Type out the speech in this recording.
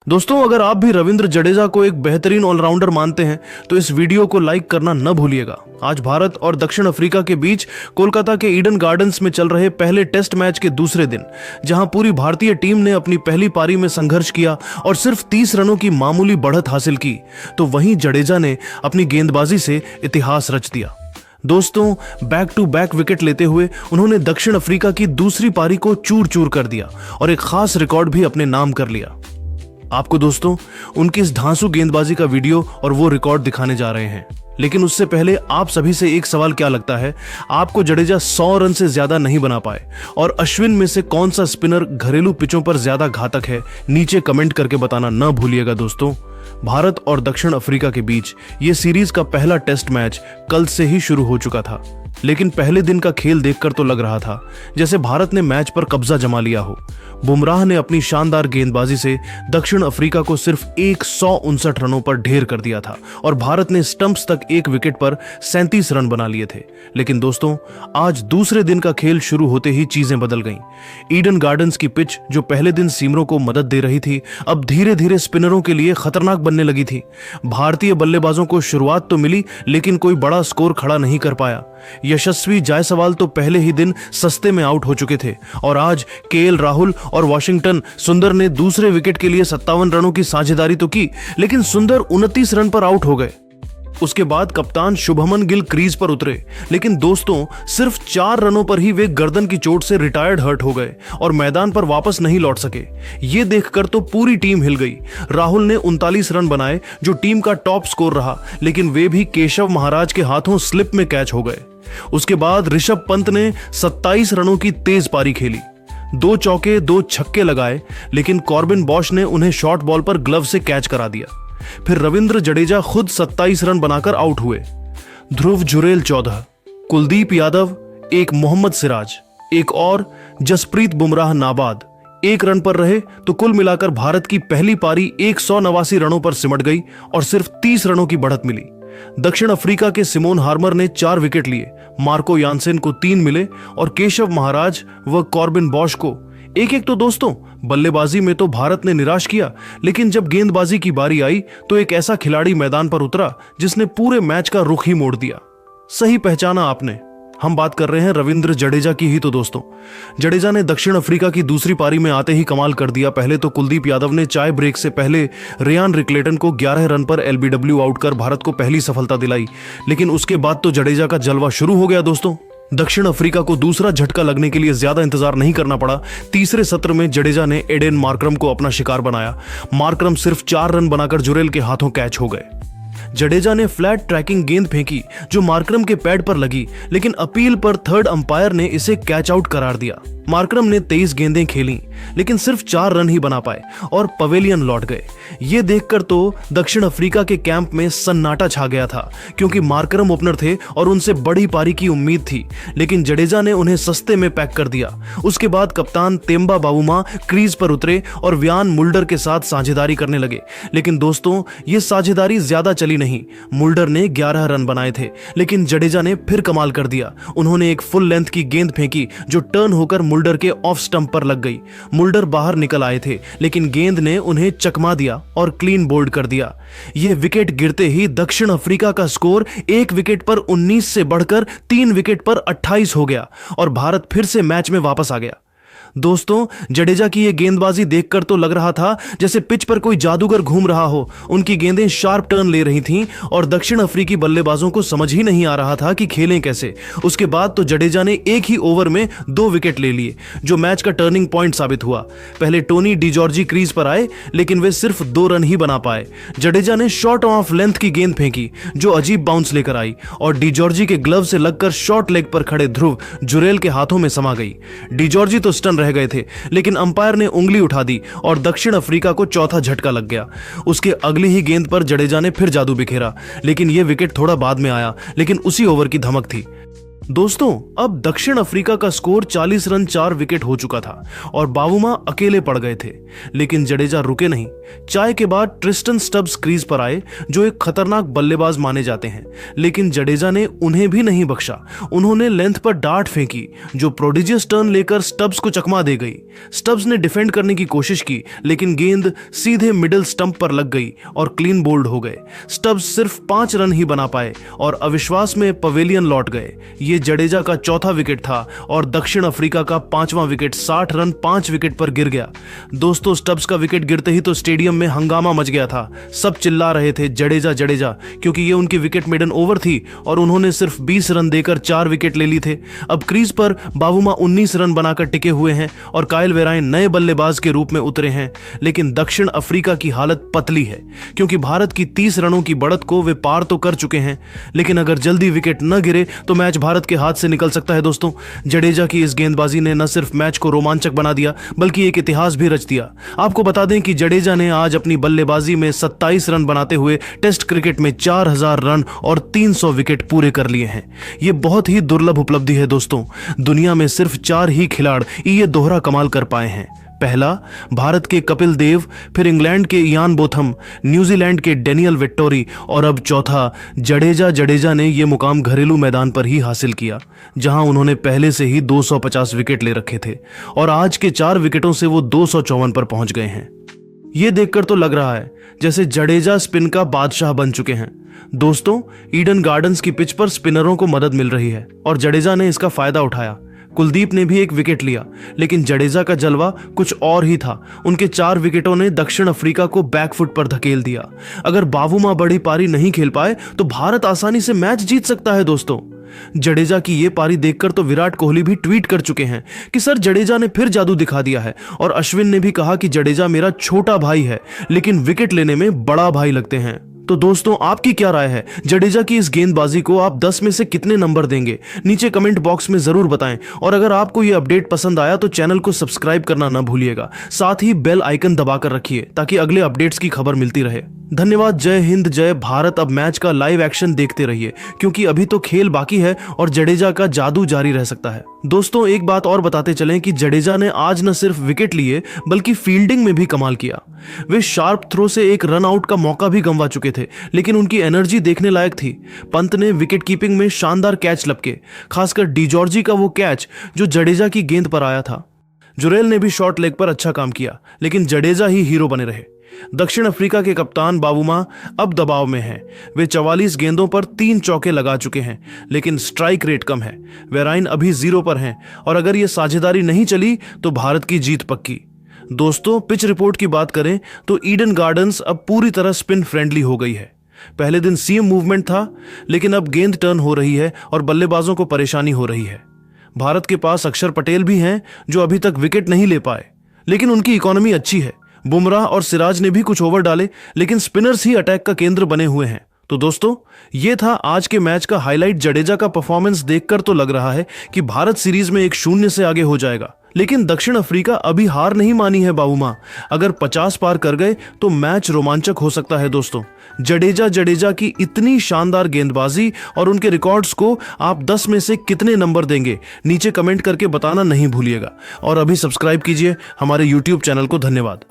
दोस्तों, अगर आप भी रविंद्र जडेजा को एक बेहतरीन ऑलराउंडर मानते हैं तो इस वीडियो को लाइक करना न भूलिएगा। आज भारत और दक्षिण अफ्रीका के बीच कोलकाता के ईडन गार्डन्स में चल रहे पहले टेस्ट मैच के दूसरे दिन, जहां पूरी भारतीय टीम ने अपनी पहली पारी में संघर्ष किया और सिर्फ 30 रनों की मामूली बढ़त हासिल की, तो वहीं जडेजा ने अपनी गेंदबाजी से इतिहास रच दिया। दोस्तों, बैक टू बैक विकेट लेते हुए उन्होंने दक्षिण अफ्रीका की दूसरी पारी को चूर चूर कर दिया और एक खास रिकॉर्ड भी अपने नाम कर लिया। आपको दोस्तों उनकी इस धांसू गेंदबाजी का वीडियो और वो रिकॉर्ड दिखाने जा रहे हैं, लेकिन उससे पहले आप सभी से एक सवाल क्या लगता है, आपको जडेजा 100 रन से ज्यादा नहीं बना पाए और अश्विन में से कौन सा स्पिनर घरेलू पिचों पर ज्यादा घातक है? नीचे कमेंट करके बताना न भूलिएगा। दोस्तों, भारत और दक्षिण अफ्रीका के बीच ये सीरीज का पहला टेस्ट मैच कल से ही शुरू हो चुका था, लेकिन पहले दिन का खेल देखकर तो लग रहा था जैसे भारत ने मैच पर कब्जा जमा लिया हो। बुमराह ने अपनी शानदार गेंदबाजी से दक्षिण अफ्रीका को सिर्फ 159 रनों पर ढेर कर दिया था और भारत ने स्टंप्स तक एक विकेट पर 37 रन बना लिए थे। लेकिन दोस्तों, आज दूसरे दिन का खेल शुरू होते ही चीजें बदल गईं। ईडन गार्डन्स की पिच, जो पहले दिन सीमरों को मदद दे रही थी, अब धीरे धीरे स्पिनरों के लिए खतरनाक बनने लगी थी। भारतीय बल्लेबाजों को शुरुआत तो मिली, लेकिन कोई बड़ा स्कोर खड़ा नहीं कर पाया। यशस्वी जायसवाल तो पहले ही दिन सस्ते में आउट हो चुके थे और आज केएल राहुल और वाशिंगटन सुंदर ने दूसरे विकेट के लिए 57 रनों की साझेदारी तो की, लेकिन सुंदर 29 रन पर आउट हो गए। उसके बाद कप्तान शुभमन गिल क्रीज पर उतरे, लेकिन दोस्तों सिर्फ 4 रनों पर ही वे गर्दन की चोट से रिटायर्ड हर्ट हो गए और मैदान पर वापस नहीं लौट सके। ये देखकर तो पूरी टीम हिल गई। राहुल ने 39 रन बनाए, जो टीम का टॉप स्कोर रहा, लेकिन वे भी केशव महाराज के हाथों स्लिप में कैच हो गए। उसके बाद ऋषभ पंत ने 27 रनों की तेज पारी खेली, 2 चौके 2 छक्के लगाए, लेकिन कॉर्बिन बॉश ने उन्हें शॉर्ट बॉल पर ग्लव से कैच करा दिया। फिर रविंद्र जडेजा खुद 27 रन बनाकर आउट हुए। ध्रुव जुरेल 14, कुलदीप यादव 1, मोहम्मद सिराज 1 और जसप्रीत बुमराह नाबाद 1 रन पर रहे, तो कुल मिलाकर भारत की पहली पारी 189 रनों पर सिमट गई और सिर्फ 30 रनों की बढ़त मिली। दक्षिण अफ्रीका के सिमोन हार्मर ने 4 विकेट लिए, मार्को यानसेन को 3 मिले और केशव महाराज व कॉर्बिन बॉश को 1-1। तो दोस्तों, बल्लेबाजी में तो भारत ने निराश किया, लेकिन जब गेंदबाजी की बारी आई तो एक ऐसा खिलाड़ी मैदान पर उतरा जिसने पूरे मैच का रुख ही मोड़ दिया। सही पहचाना आपने, हम बात कर रहे हैं रविंद्र जडेजा की ही। तो दोस्तों, जडेजा ने दक्षिण अफ्रीका की दूसरी पारी में आते ही कमाल कर दिया। पहले तो कुलदीप यादव ने चाय ब्रेक से पहले रेयान रिक्लेटन को 11 रन पर एलबीडब्ल्यू आउट कर भारत को पहली सफलता दिलाई, लेकिन उसके बाद तो जडेजा का जलवा शुरू हो गया। दोस्तों, दक्षिण अफ्रीका को दूसरा झटका लगने के लिए ज्यादा इंतजार नहीं करना पड़ा। तीसरे सत्र में जडेजा ने एडेन मार्करम को अपना शिकार बनाया। मार्करम सिर्फ 4 रन बनाकर जुरेल के हाथों कैच हो गए। जडेजा ने फ्लैट ट्रैकिंग गेंद फेंकी जो मार्करम के पैड पर लगी, लेकिन अपील पर थर्ड अंपायर ने इसे कैच आउट करार दिया। मार्करम ने 23 गेंदें खेली, लेकिन सिर्फ 4 रन ही बना पाए और पवेलियन लौट गए। ये देखकर तो दक्षिण अफ्रीका के कैंप में सन्नाटा छा गया था, क्योंकि मार्करम ओपनर थे और उनसे बड़ी पारी की उम्मीद थी, लेकिन जडेजा ने उन्हें सस्ते में पैक कर दिया। उसके बाद कप्तान तेम्बा बावुमा क्रीज पर उतरे और व्यान मुल्डर के साथ साझेदारी करने लगे, लेकिन दोस्तों ये साझेदारी ज्यादा चली नहीं। मुल्डर ने 11 रन बनाए थे, लेकिन जडेजा ने फिर कमाल कर दिया। उन्होंने एक फुल लेंथ की गेंद फेंकी जो टर्न होकर मुल्डर के ऑफ स्टंप पर लग गई। मुल्डर बाहर निकल आए थे, लेकिन गेंद ने उन्हें चकमा दिया और क्लीन बोल्ड कर दिया। यह विकेट गिरते ही दक्षिण अफ्रीका का स्कोर 1 विकेट पर 19 से बढ़कर 3 विकेट पर 28 हो गया और भारत फिर से मैच में वापस आ गया। दोस्तों, जडेजा की ये गेंदबाजी देखकर तो लग रहा था जैसे पिच पर कोई जादूगर घूम रहा हो। उनकी गेंदें शार्प टर्न ले रही थीं और दक्षिण अफ्रीकी बल्लेबाजों को समझ ही नहीं आ रहा था कि खेलें कैसे। उसके बाद तो जडेजा ने एक ही ओवर में 2 विकेट ले लिए, जो मैच का टर्निंग पॉइंट साबित हुआ। पहले टोनी डिजॉर्जी क्रीज पर आए, लेकिन वे सिर्फ 2 रन ही बना पाए। जडेजा ने शॉर्ट ऑफ लेंथ की गेंद फेंकी जो अजीब बाउंस लेकर आई और डिजॉर्जी के ग्लव से लगकर शॉर्ट लेग पर खड़े ध्रुव जुरेल के हाथों में समा गई। डिजॉर्जी तो स्टन रह गए थे, लेकिन अंपायर ने उंगली उठा दी और दक्षिण अफ्रीका को चौथा झटका लग गया। उसके अगली ही गेंद पर जडेजा ने फिर जादू बिखेरा, लेकिन यह विकेट थोड़ा बाद में आया, लेकिन उसी ओवर की धमक थी। दोस्तों, अब दक्षिण अफ्रीका का स्कोर 40 रन 4 विकेट हो चुका था और बावुमा अकेले पड़ गए थे, लेकिन जडेजा रुके नहीं। चाय के बाद ट्रिस्टन स्टब्स क्रीज पर आए, जो एक खतरनाक बल्लेबाज माने जाते हैं, लेकिन जडेजा ने उन्हें भी नहीं बख्शा। उन्होंने लेंथ पर डार्ट फेंकी, जो प्रोडिजियस टर्न लेकर स्टब्स को चकमा दे गई। स्टब्स ने डिफेंड करने की कोशिश की, लेकिन गेंद सीधे मिडिल स्टंप पर लग गई और क्लीन बोल्ड हो गए। स्टब्स सिर्फ 5 रन ही बना पाए और अविश्वास में पवेलियन लौट गए। ये जडेजा का चौथा विकेट था और दक्षिण अफ्रीका का 5वां विकेट 60 रन 5 विकेट पर गिर गया। दोस्तों, स्टब्स का विकेट गिरते ही तो स्टेडियम में हंगामा मच गया था। सब चिल्ला रहे थे जडेजा जडेजा, क्योंकि ये उनकी विकेट मेडन ओवर थी और उन्होंने सिर्फ 20 रन देकर 4 विकेट ले ली थे। अब क्रीज पर बावुमा 19 रन बनाकर टिके हुए हैं और काइल वेराइन नए बल्लेबाज के रूप में उतरे हैं। लेकिन दक्षिण अफ्रीका की हालत पतली है, क्योंकि भारत की 30 रनों की बढ़त को वे पार तो कर चुके हैं, लेकिन अगर जल्दी विकेट न गिरे तो मैच भारत के हाथ से निकल सकता है। दोस्तों, जडेजा की इस गेंदबाजी ने न सिर्फ मैच को रोमांचक बना दिया, बल्कि एक इतिहास भी रच दिया। आपको बता दें कि जडेजा ने आज अपनी बल्लेबाजी में 27 रन बनाते हुए टेस्ट क्रिकेट में 4000 रन और 300 विकेट पूरे कर लिए हैं। यह बहुत ही दुर्लभ उपलब्धि है दोस्तों। दुनिया में सिर्फ 4 ही खिलाड़ी ये दोहरा कमाल कर पाए हैं। पहला भारत के कपिल देव, फिर इंग्लैंड के इयान बोथम, न्यूजीलैंड के डेनियल वेट्टोरी और अब चौथा जडेजा ने यह मुकाम घरेलू मैदान पर ही हासिल किया, जहां उन्होंने पहले से ही 250 विकेट ले रखे थे और आज के 4 विकेटों से वो 254 पर पहुंच गए हैं। ये देखकर तो लग रहा है जैसे जडेजा स्पिन का बादशाह बन चुके हैं। दोस्तों, ईडन गार्डन्स की पिच पर स्पिनरों को मदद मिल रही है और जडेजा ने इसका फायदा उठाया। कुलदीप ने भी एक विकेट लिया, लेकिन जडेजा का जलवा कुछ और ही था। उनके 4 विकेटों ने दक्षिण अफ्रीका को बैकफुट पर धकेल दिया। अगर बावुमा बड़ी पारी नहीं खेल पाए तो भारत आसानी से मैच जीत सकता है। दोस्तों, जडेजा की ये पारी देखकर तो विराट कोहली भी ट्वीट कर चुके हैं कि सर जडेजा ने फिर जादू दिखा दिया है, और अश्विन ने भी कहा कि जडेजा मेरा छोटा भाई है, लेकिन विकेट लेने में बड़ा भाई लगते हैं। तो दोस्तों, आपकी क्या राय है? जडेजा की इस गेंदबाजी को आप 10 में से कितने नंबर देंगे? नीचे कमेंट बॉक्स में जरूर बताएं। और अगर आपको ये अपडेट पसंद आया तो चैनल को सब्सक्राइब करना ना भूलिएगा। साथ ही बेल आइकन दबाकर रखिए ताकि अगले अपडेट्स की खबर मिलती रहे। धन्यवाद। जय हिंद, जय भारत। अब मैच का लाइव एक्शन देखते रहिए, क्योंकि अभी तो खेल बाकी है और जडेजा का जादू जारी रह सकता है। दोस्तों, एक बात और बताते चलें कि जडेजा ने आज न सिर्फ विकेट लिए बल्कि फील्डिंग में भी कमाल किया। वे शार्प थ्रो से एक रन आउट का मौका भी गंवा चुके थे, लेकिन उनकी एनर्जी देखने लायक थी। पंत ने विकेट कीपिंग में शानदार कैच लपके, खासकर डिजॉर्जी का वो कैच जो जडेजा की गेंद पर आया था। जुरेल ने भी शॉर्ट लेग पर अच्छा काम किया, लेकिन जडेजा ही हीरो बने रहे। दक्षिण अफ्रीका के कप्तान बावुमा अब दबाव में हैं। वे 44 गेंदों पर 3 चौके लगा चुके हैं, लेकिन स्ट्राइक रेट कम है। वेराइन अभी 0 पर हैं और अगर ये साझेदारी नहीं चली तो भारत की जीत पक्की। दोस्तों, पिच रिपोर्ट की बात करें तो ईडन गार्डन्स अब पूरी तरह स्पिन फ्रेंडली हो गई है। पहले दिन सीएम मूवमेंट था, लेकिन अब गेंद टर्न हो रही है और बल्लेबाजों को परेशानी हो रही है। भारत के पास अक्षर पटेल भी हैं जो अभी तक विकेट नहीं ले पाए, लेकिन उनकी इकोनॉमी अच्छी है। बुमराह और सिराज ने भी कुछ ओवर डाले, लेकिन स्पिनर्स ही अटैक का केंद्र बने हुए हैं। तो दोस्तों, ये था आज के मैच का हाईलाइट। जडेजा का परफॉर्मेंस देखकर तो लग रहा है कि भारत सीरीज में 1-0 से आगे हो जाएगा, लेकिन दक्षिण अफ्रीका अभी हार नहीं मानी है बावुमा। अगर 50 पार कर गए तो मैच रोमांचक हो सकता है। दोस्तों, जडेजा की इतनी शानदार गेंदबाजी और उनके रिकॉर्ड्स को आप 10 में से कितने नंबर देंगे? नीचे कमेंट करके बताना नहीं भूलिएगा और अभी सब्सक्राइब कीजिए हमारे YouTube चैनल को। धन्यवाद।